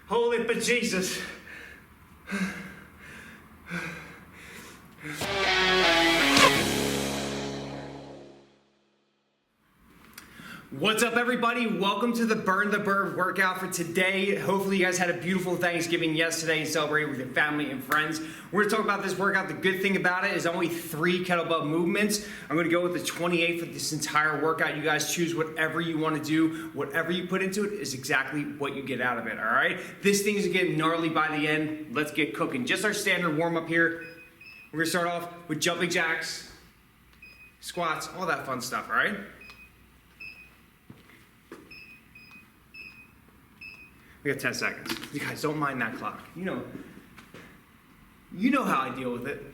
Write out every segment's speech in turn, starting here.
Holy but Jesus. What's up, everybody? Welcome to the Burn the Bird workout for today. Hopefully you guys had a beautiful Thanksgiving yesterday and celebrated with your family and friends. We're going to talk about this workout. The good thing about it is only 3 kettlebell movements. I'm going to go with the 28 for this entire workout. You guys choose whatever you want to do. Whatever you put into it is exactly what you get out of it, all right? This thing's getting gnarly by the end. Let's get cooking. Just our standard warm-up here. We're going to start off with jumping jacks, squats, all that fun stuff, all right? We got 10 seconds. You guys don't mind that clock. You know how I deal with it.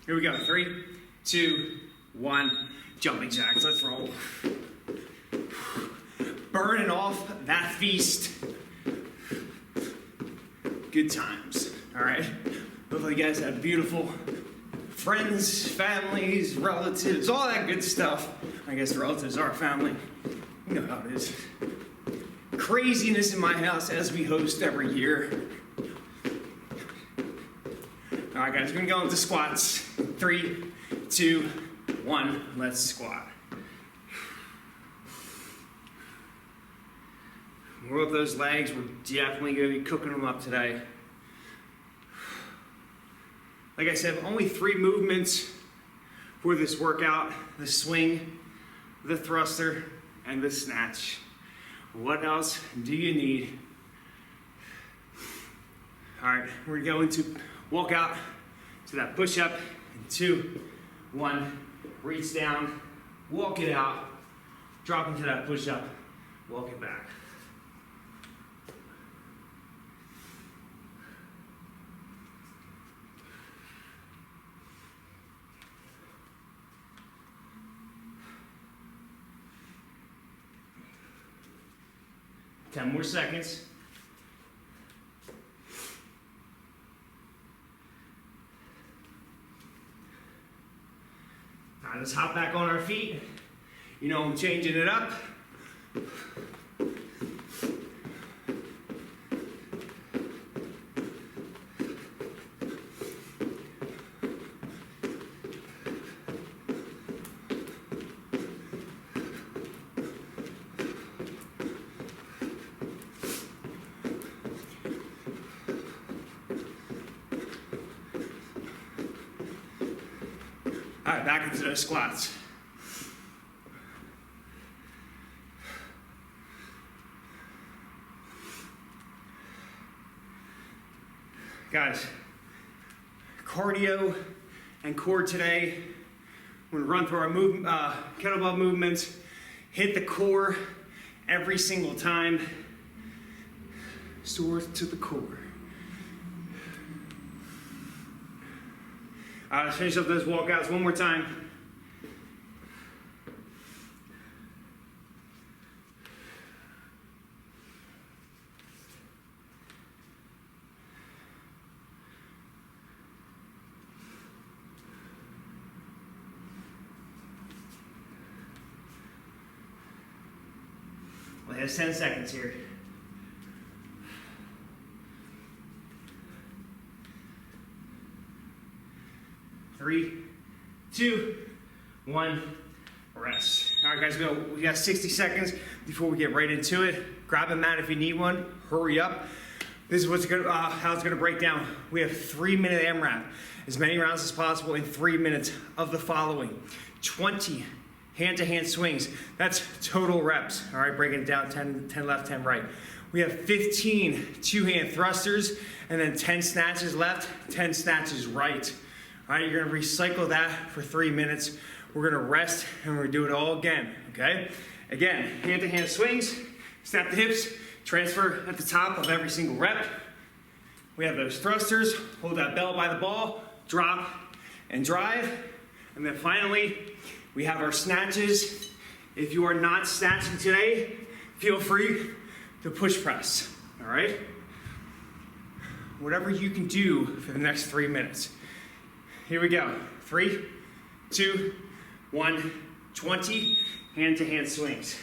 Here we go. 3, 2, 1. Jumping jacks. Let's roll. Burning off that feast. Good times. All right. Hopefully you guys have beautiful friends, families, relatives, all that good stuff. I guess relatives are family. You know how it is. Craziness in my house as we host every year. All right, guys, we're gonna go into squats. 3, 2, 1, let's squat. Roll up those legs. We're definitely gonna be cooking them up today. Like I said, only 3 movements for this workout: the swing, the thruster, and the snatch. What else do you need? All right, we're going to walk out to that push-up in 2, 1, reach down, walk it out, drop into that push-up, walk it back. Ten more seconds. All right, let's hop back on our feet. You know I'm changing it up. All right, back into those squats. Guys, cardio and core today. We're gonna run through our kettlebell movements, hit the core every single time. Sore to the core. All right, let's finish up those walkouts one more time. Well, there's 10 seconds here. Three, 2, 1, rest. All right, guys, we got 60 seconds before we get right into it. Grab a mat if you need one. Hurry up. This is how it's gonna break down. We have 3-minute AMRAP. As many rounds as possible in 3 minutes of the following: 20 hand-to-hand swings. That's total reps. All right, breaking it down, 10 left, 10 right. We have 15 two-hand thrusters, and then 10 snatches left, 10 snatches right. All right, you're gonna recycle that for 3 minutes. We're gonna rest and we're gonna do it all again, okay? Again, hand-to-hand swings, snap the hips, transfer at the top of every single rep. We have those thrusters, hold that bell by the ball, drop and drive. And then finally, we have our snatches. If you are not snatching today, feel free to push press, all right? Whatever you can do for the next 3 minutes. Here we go. 3, 2, 1, 20 hand-to-hand swings.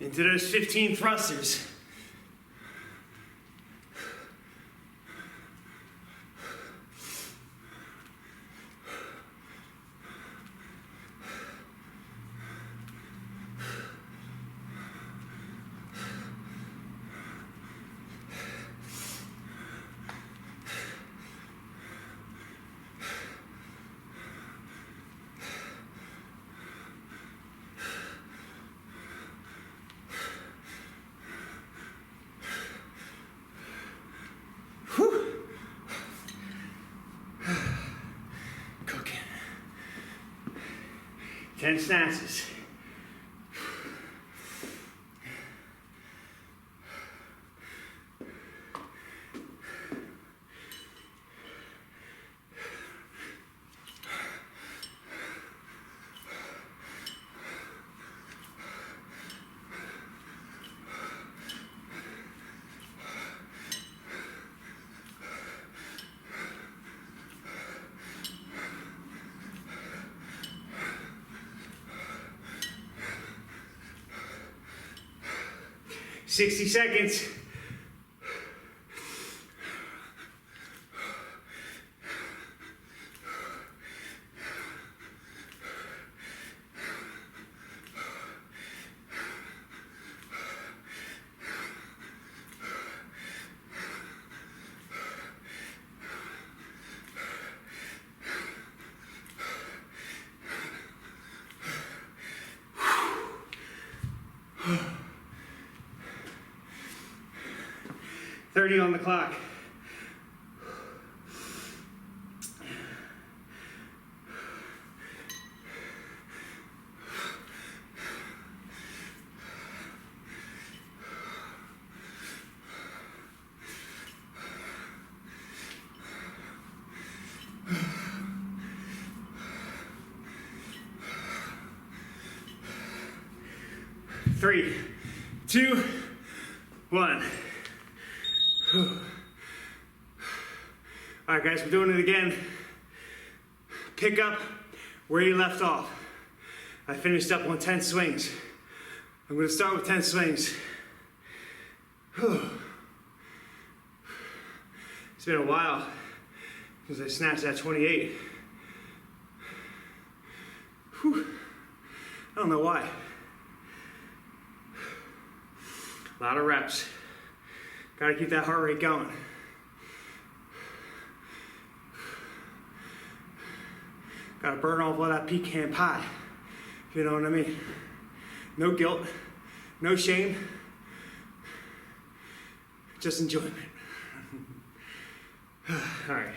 into those 15 thrusters. Cooking. 10 snatches. $60 seconds. $30 on the clock. Three, two, one. All right, guys, we're doing it again. Pick up where you left off. I finished up on 10 swings. I'm going to start with 10 swings. It's been a while since I snatched that 28. I don't know why. A lot of reps. Got to keep that heart rate going. Got to burn off all that pecan pie, if you know what I mean. No guilt, no shame, just enjoyment. All right,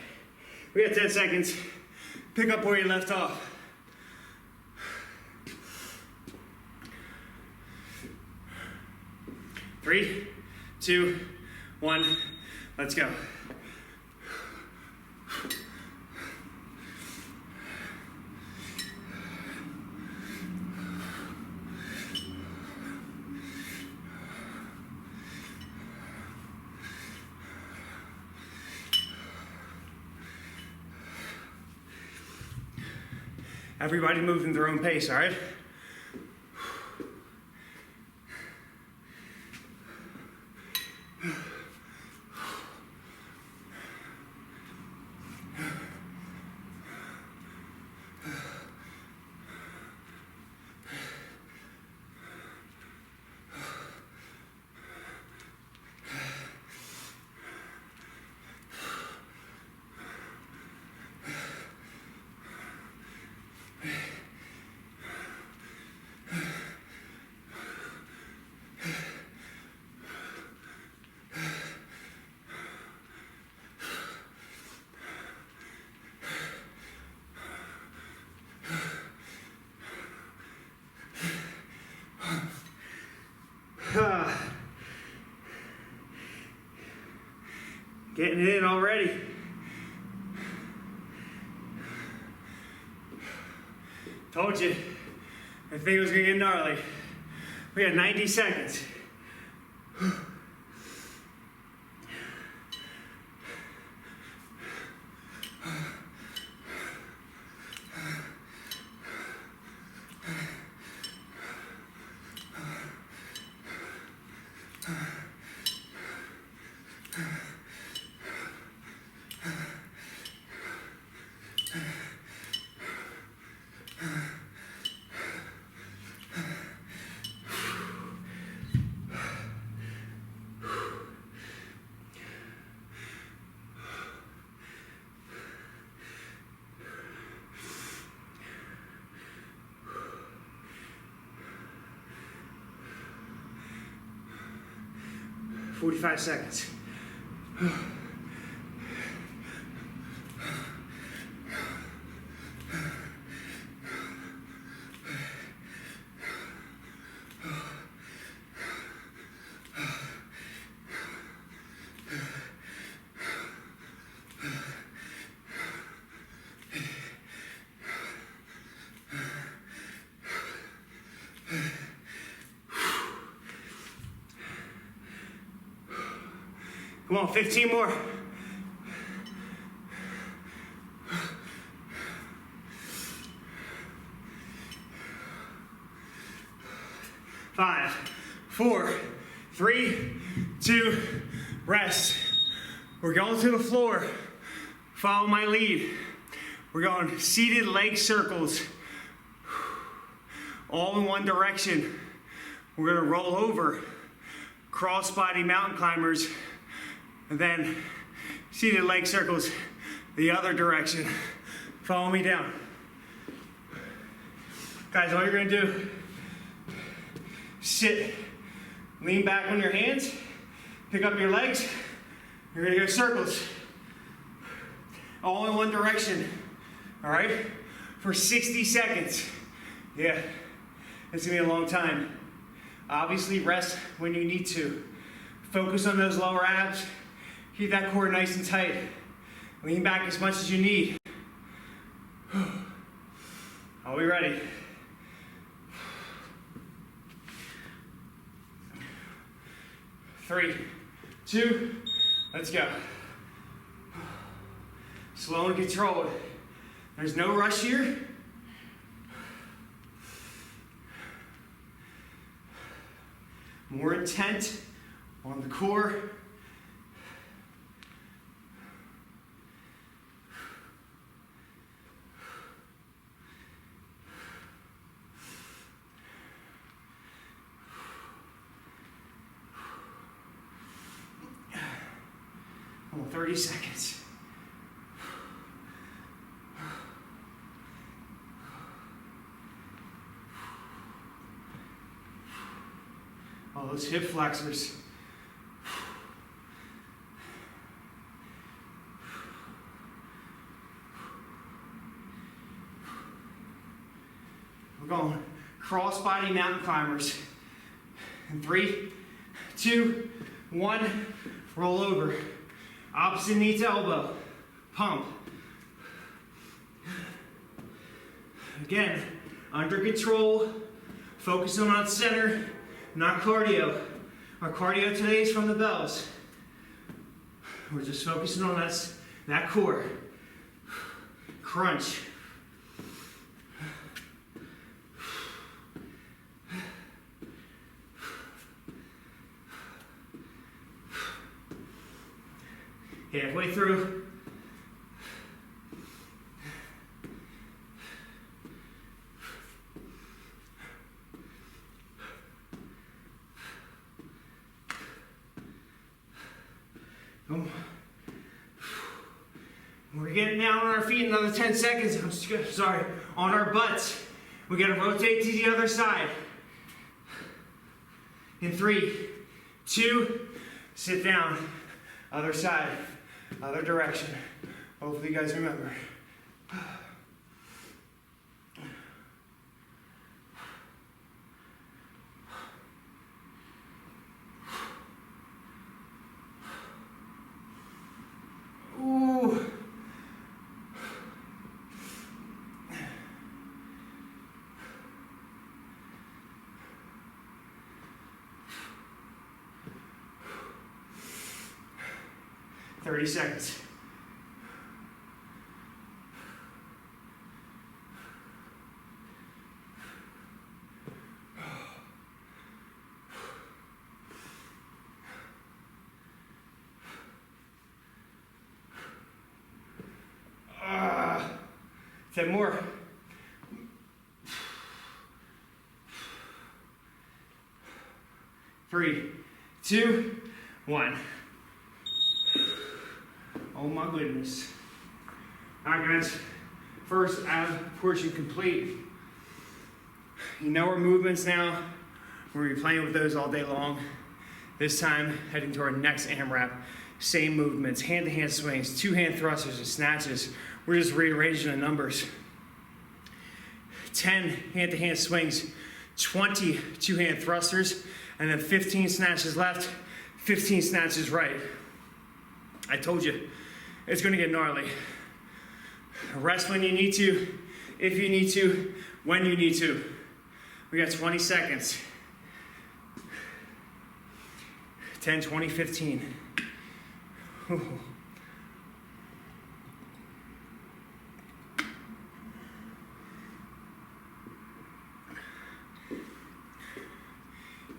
we got 10 seconds. Pick up where you left off. Three, two, one, let's go. Everybody moving at their own pace, all right? Getting it in already. Told you, I think it was gonna get gnarly. We had 90 seconds. 45 seconds. Come on, 15 more. Five, four, three, two, rest. We're going to the floor. Follow my lead. We're going seated leg circles, all in one direction. We're gonna roll over, cross-body mountain climbers, and then seated leg circles the other direction. Follow me down. Guys, all you're gonna do, sit, lean back on your hands, pick up your legs, you're gonna go circles, all in one direction, all right? For 60 seconds. Yeah, it's gonna be a long time. Obviously rest when you need to. Focus on those lower abs. Keep that core nice and tight. Lean back as much as you need. Are we ready? Three, two, let's go. Slow and controlled. There's no rush here. More intent on the core. Oh, 30 seconds. Oh, those hip flexors. We're going cross-body mountain climbers. In 3, 2, 1, roll over. Opposite knee to elbow. Pump. Again, under control. Focusing on center. Not cardio. Our cardio today is from the bells. We're just focusing on that core. Crunch. Halfway through. We're getting down on our feet, another 10 seconds. Sorry, on our butts. We gotta rotate to the other side. In 3, 2, sit down. Other side, other direction. Hopefully you guys remember. Ooh. Thirty seconds. Ten more. Three, two, one. Oh my goodness. All right, guys. First ab portion complete. You know our movements now. We're gonna be playing with those all day long. This time, heading to our next AMRAP. Same movements, hand-to-hand swings, two-hand thrusters and snatches. We're just rearranging the numbers. 10 hand-to-hand swings, 20 two-hand thrusters, and then 15 snatches left, 15 snatches right. I told you, it's gonna get gnarly. Rest when you need to, if you need to, when you need to. We got 20 seconds. 10, 20, 15.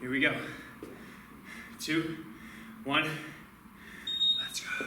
Here we go. 2, 1, let's go.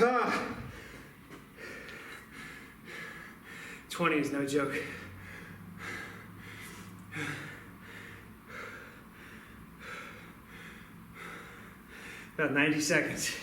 Ah. 20 is no joke. About 90 seconds.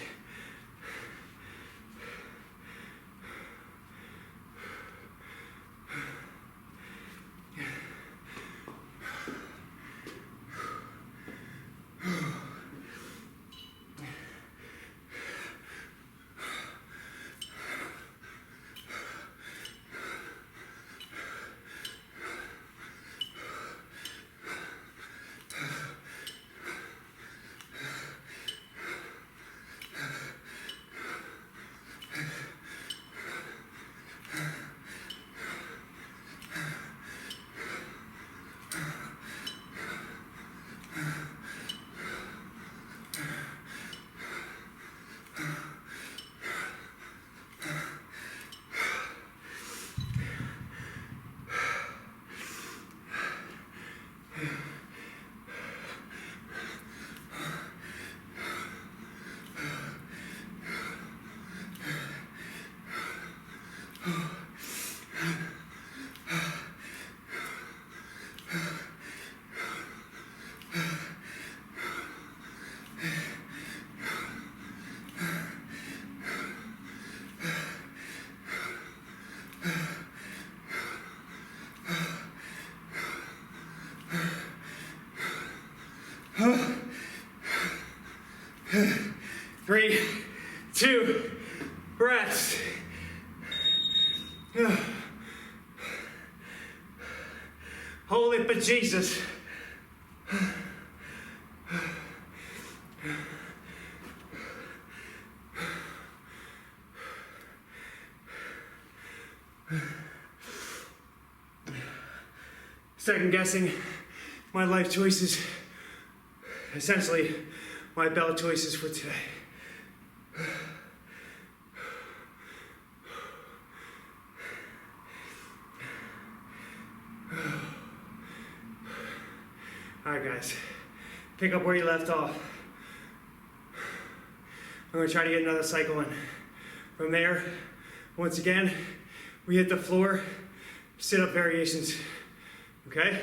Three, 2, rest. Holy but Jesus. Second guessing my life choices, essentially my belt choices for today. All right, guys, pick up where you left off. I'm gonna try to get another cycle in. From there, once again, we hit the floor, sit-up variations, okay?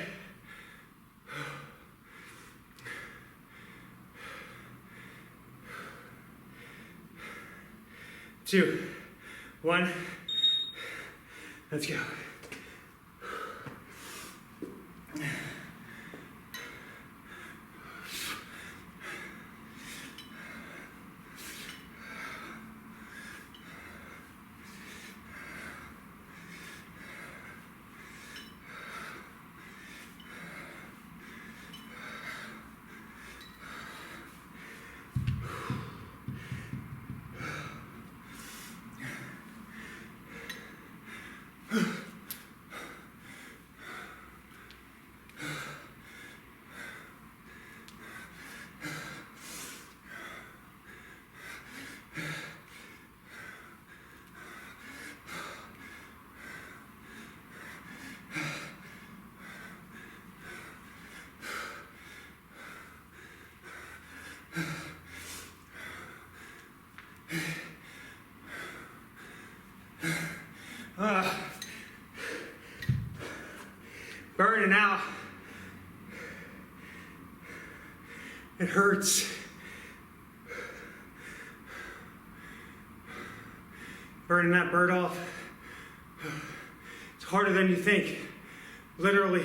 2, 1, let's go. Burning out. It hurts. Burning that bird off. It's harder than you think. Literally.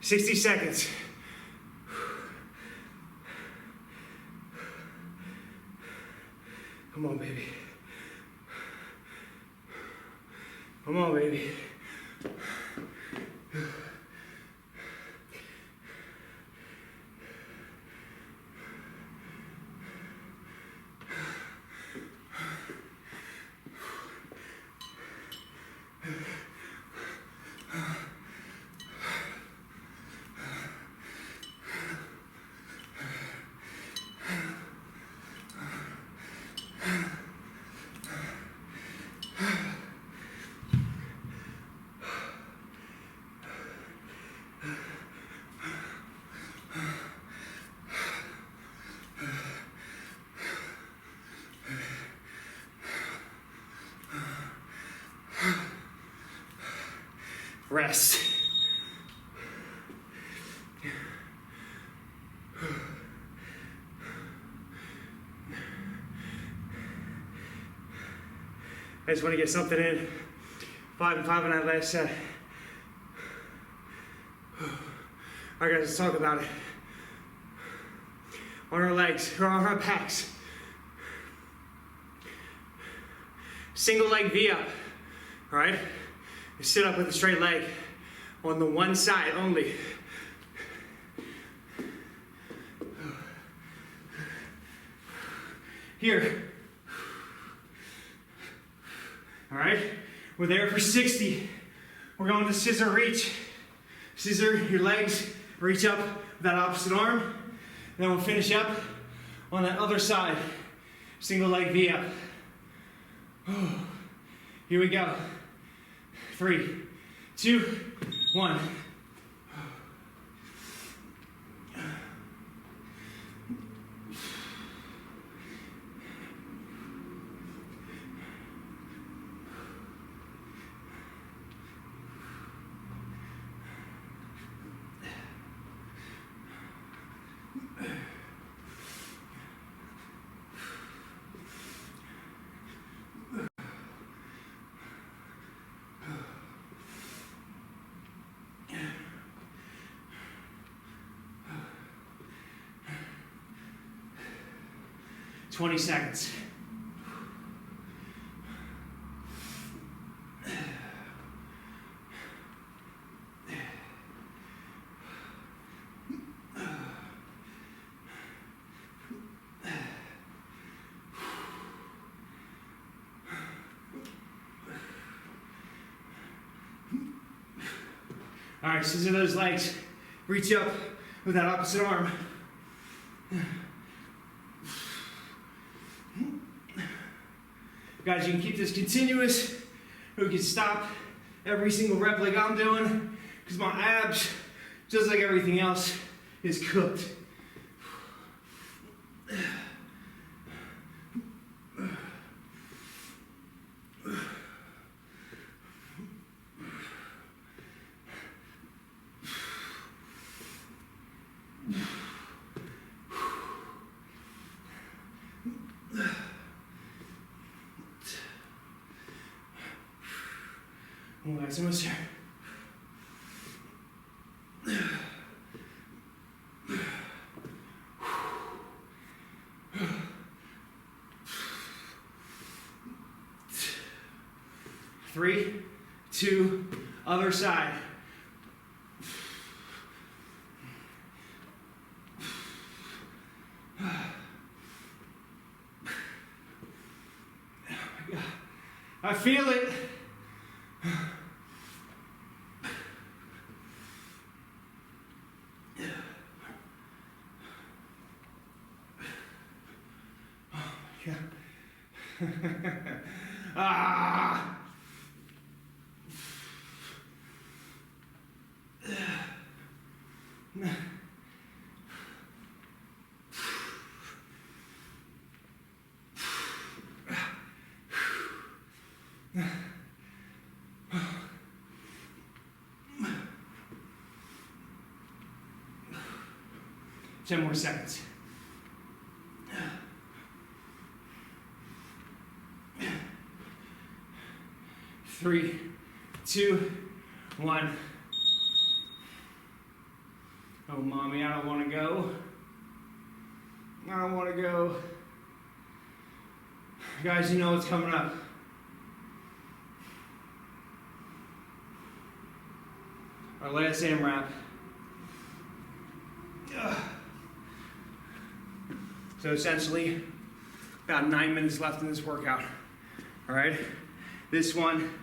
"60 seconds. Come on, baby. Come on, baby. Rest. I just want to get something in. 5 and 5 on that last set. All right, guys, let's talk about it. On our legs, or on our backs. Single leg V up. All right? You sit up with a straight leg on the one side only. Here. All right? We're there for 60. We're going to scissor reach. Scissor your legs, reach up with that opposite arm. And then we'll finish up on that other side. Single leg V up. Here we go. 3, 2, 1. "20 seconds. All right, scissor those legs. Reach up with that opposite arm. Guys, you can keep this continuous, or you can stop every single rep like I'm doing, because my abs, just like everything else, is cooked. Come on, guys, almost there. 3, 2, other side. Oh my God. I feel it. Oh my God. Ah! Ten more seconds. 3, 2, 1. Oh, mommy, I don't want to go. I don't want to go. Guys, you know what's coming up. Our last AMRAP. So essentially, about 9 minutes left in this workout. All right? This one,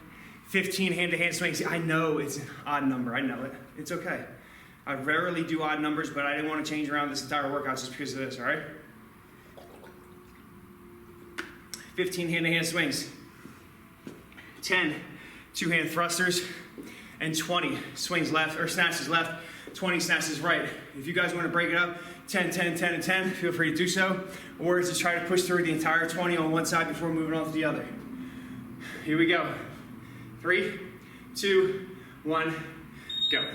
15 hand-to-hand swings. I know it's an odd number. I know it. It's okay. I rarely do odd numbers, but I didn't want to change around this entire workout just because of this, all right? 15 hand-to-hand swings. 10 two-hand thrusters. And 20 swings left, or snatches left, 20 snatches right. If you guys want to break it up, 10, 10, 10, and 10, feel free to do so. Or just try to push through the entire 20 on one side before moving on to the other. Here we go. 3, 2, 1, go.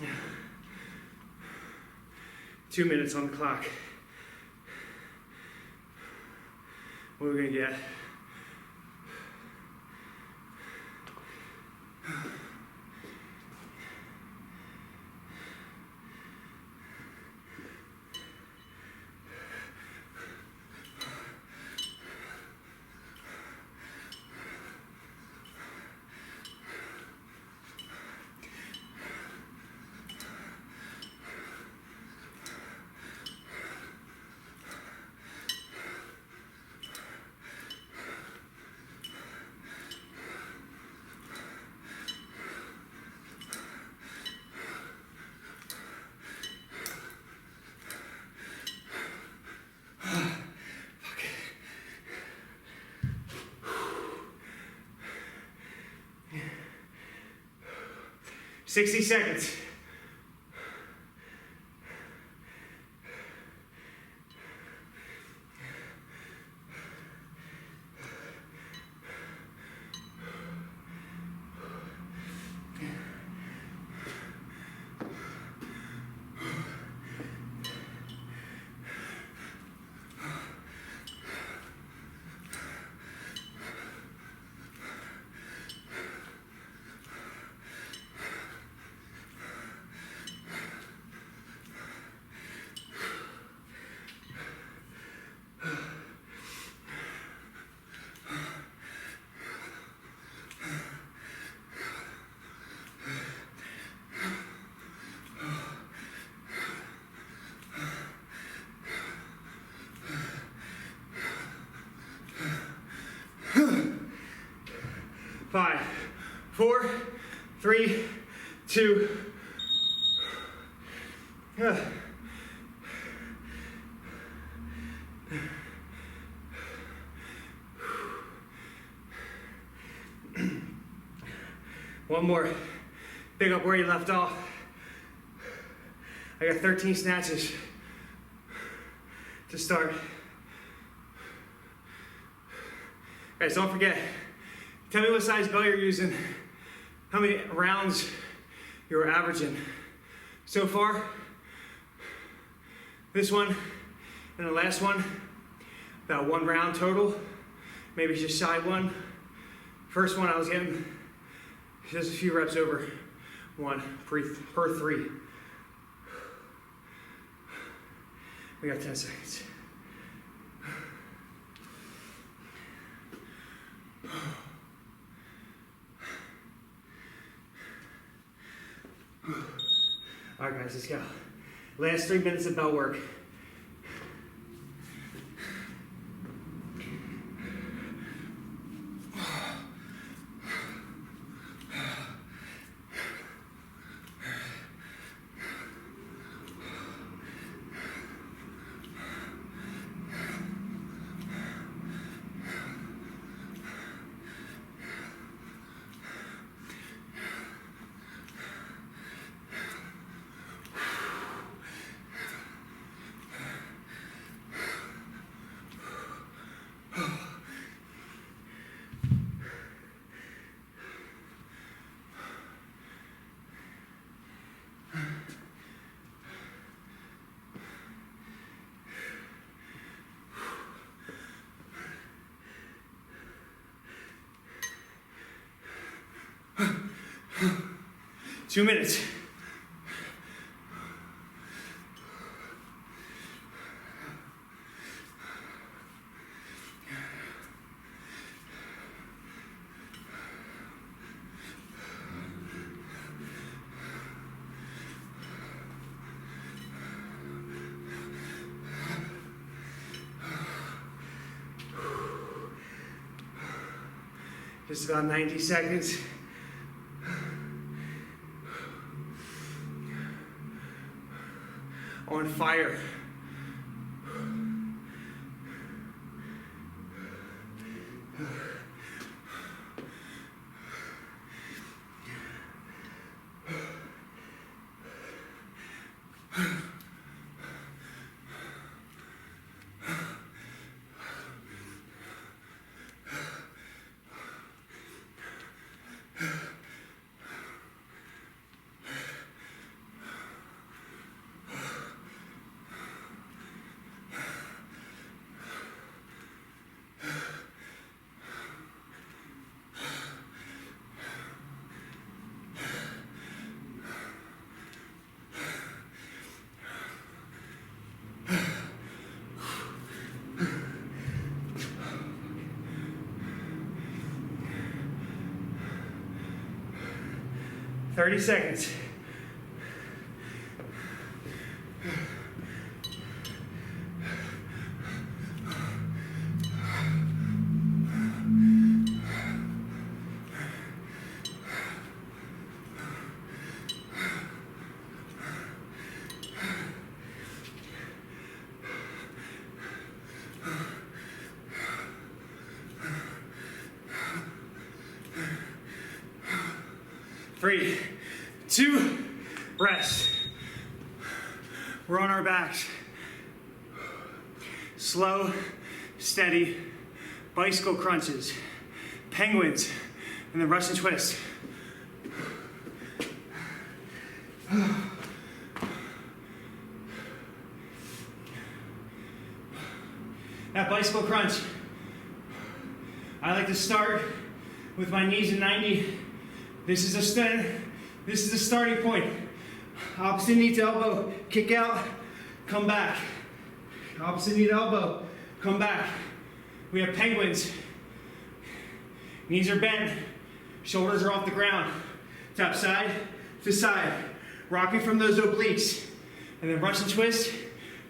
Yeah. 2 minutes on the clock. What are we gonna get? Okay. 60 seconds. 5, 4, 3, 2. One more. Pick up where you left off. I got 13 snatches to start. Guys, don't forget, tell me what size bell you're using, how many rounds you're averaging. So far, this one and the last one, about 1 round total, maybe just shy 1. First one I was getting just a few reps over 1 per 3. We got 10 seconds. All right, guys, let's go. Last 3 minutes of bell work. Two minutes. Just about 90 seconds. On fire. Thirty seconds. Three, 2, rest. We're on our backs. Slow, steady, bicycle crunches, penguins, and then Russian twist. That bicycle crunch, I like to start with my knees in 90. This is a starting point. Opposite knee to elbow, kick out, come back. Opposite knee to elbow, come back. We have penguins. Knees are bent, shoulders are off the ground. Tap side to side, rocking from those obliques. And then Russian twist,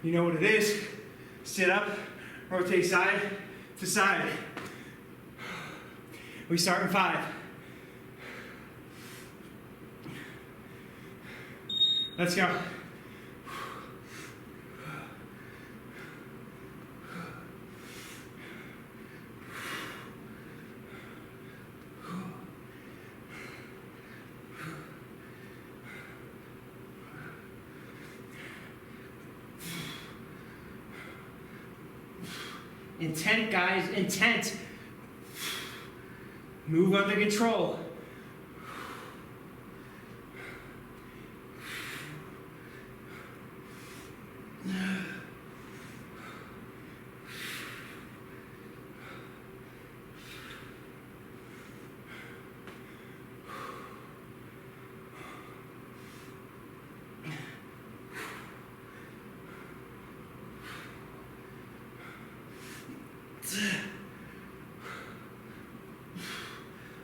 you know what it is. Sit up, rotate side to side. We start in 5, Let's go. Intent, guys, intent. Move under control.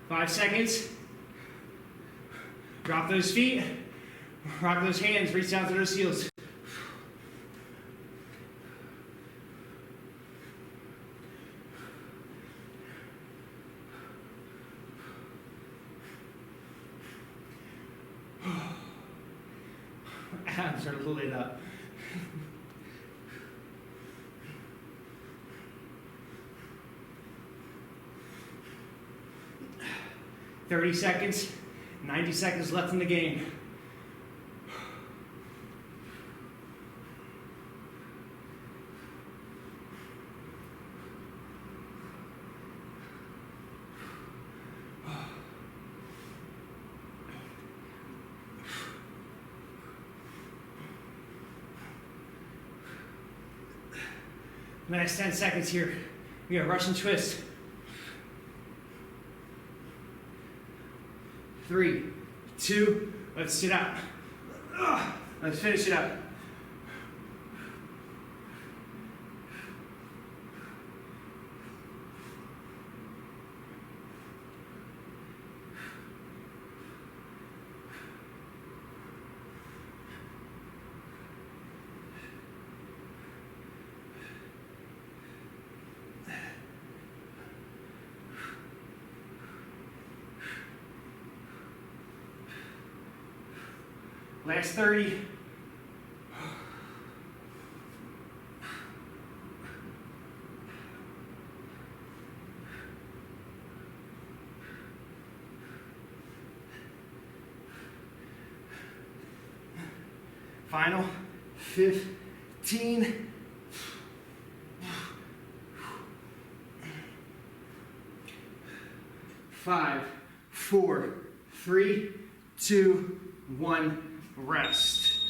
Five seconds. Drop those feet. Rock those hands. Reach down to those heels. Abs are lit up. $30 seconds, 90 seconds left in the game. Last 10 seconds here. We got Russian twist. 3, 2, let's sit up. Let's finish it up. Last 30. Final 15. 5, 4, 3, 2, 1. Rest.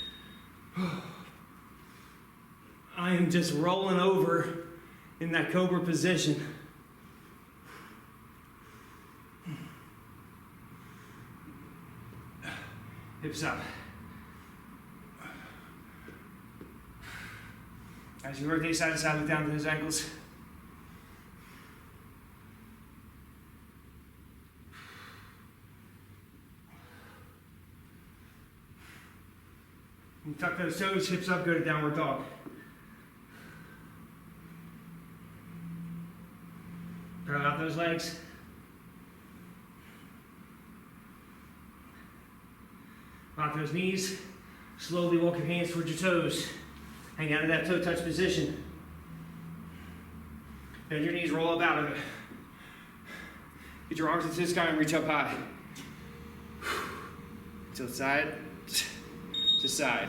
I am just rolling over in that cobra position. Hips up. As you rotate side to side, look down to those ankles. And tuck those toes, hips up, go to downward dog. Curl out those legs. Rock those knees. Slowly walk your hands towards your toes. Hang out in that toe touch position. Bend your knees, roll up out of it. Get your arms into the sky and reach up high. To the side. To side.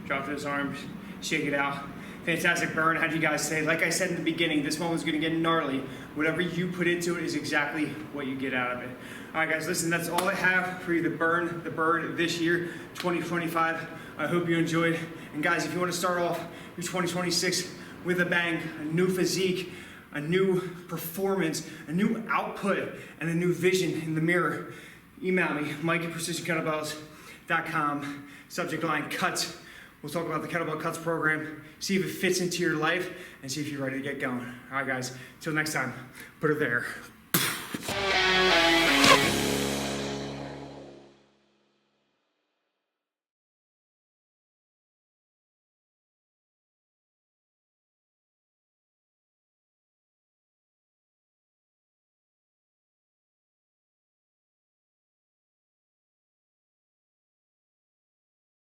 Drop those arms, shake it out. Fantastic burn. How do you guys say? Like I said in the beginning, this moment's gonna get gnarly. Whatever you put into it is exactly what you get out of it. All right, guys, listen, that's all I have for you to burn the bird this year, 2025. I hope you enjoyed. And guys, if you want to start off your 2026 with a bang, a new physique, a new performance, a new output, and a new vision in the mirror, email me, Mike@PrecisionKettlebells.com. Subject line, KUTS. We'll talk about the Kettlebell KUTS program, see if it fits into your life, and see if you're ready to get going. All right, guys, till next time, put it there.